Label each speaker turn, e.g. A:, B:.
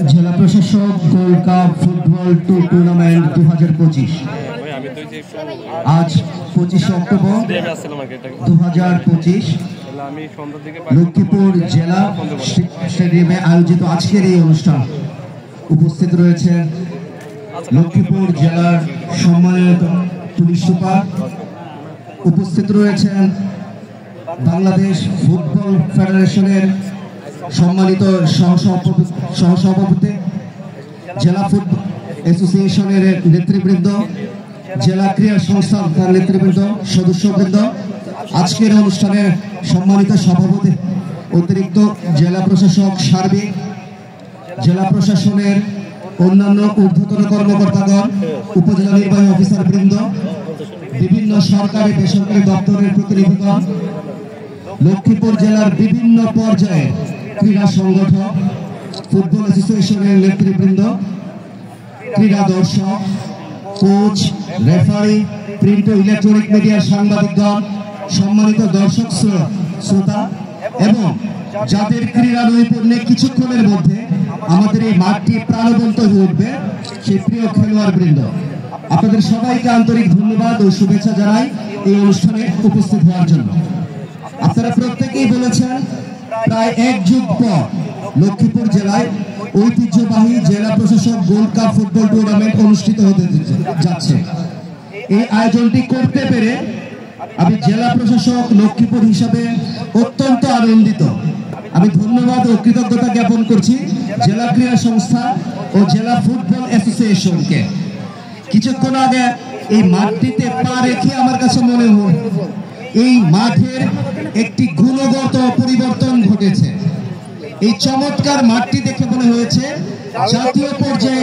A: জেলা প্রশাসক gold cup football tournament 2025 আজ 25 অক্টোবর 2025 লক্ষ্মীপুর জেলা স্টেডিয়ামে আয়োজিত আজকের এই অনুষ্ঠান উপস্থিত রয়েছেন লক্ষ্মীপুর জেলার সম্মানিত পুলিশ সুপার, উপস্থিত রয়েছেন বাংলাদেশ ফুটবল ফেডারেশনের সম্মানিত সহসভাপতি, জেলা ফুটবল অ্যাসোসিয়েশনের নেতৃবৃন্দ, জেলা ক্রীড়া সংস্থার নেতৃবৃন্দ, সদস্যবৃন্দ, আজকের অনুষ্ঠানের সম্মানিত সভাপতি, অতিরিক্ত জেলা প্রশাসক সার্বিক, জেলা প্রশাসনের অন্যান্য ঊর্ধ্বতন কর্মকর্তাগণ, উপজেলা নির্বাহী অফিসার বৃন্দ, বিভিন্ন সরকারি বেসরকারি দপ্তরের প্রতিনিধিগণ, লক্ষ্মীপুর জেলার বিভিন্ন পর্যায়ে ক্রীড়া সংগঠক, ফুটবল অ্যাসোসিয়েশনের নেতৃবৃন্দ, ক্রীড়া দর্শক, কোচ, রেফারি, প্রিন্ট ও ইলেকট্রনিক মিডিয়ার সাংবাদিকগণ, সম্মানিত দর্শক শ্রোতা এবং যাদের ক্রীড়া নৈপুণ্যে কিছুক্ষণের মধ্যে আমাদের এই মাঠটি প্রাণবন্ত হয়ে উঠবে সেই প্রিয় খেলোয়াড় বৃন্দ, আপনাদের সবাইকে আন্তরিক ধন্যবাদ ও শুভেচ্ছা জানাই এই অনুষ্ঠানে উপস্থিত হওয়ার জন্য। আপনারা প্রত্যেকেই বলেছেন প্রায় এক যুগ পর লক্ষ্মীপুর জেলায় ঐতিহ্যবাহী জেলা প্রশাসক গোল্ড কাপ ফুটবল টুর্নামেন্ট অনুষ্ঠিত হতে যাচ্ছে। এই আয়োজনটি করতে পেরে আমি জেলা প্রশাসক লক্ষ্মীপুর হিসাবে অত্যন্ত আনন্দিত। আমি ধন্যবাদ ও কৃতজ্ঞতা জ্ঞাপন করছি জেলা ক্রীড়া সংস্থা ও জেলা ফুটবল অ্যাসোসিয়েশনকে। কিছুক্ষণ আগে এই মাঠটিতে পা রেখে আমার কাছে মনে হয় এই মাঠের একটি গুণগত পরিবর্তন ঘটেছে। এই চমৎকার মাঠটি দেখে মনে হয়েছে জাতীয় পর্যায়ে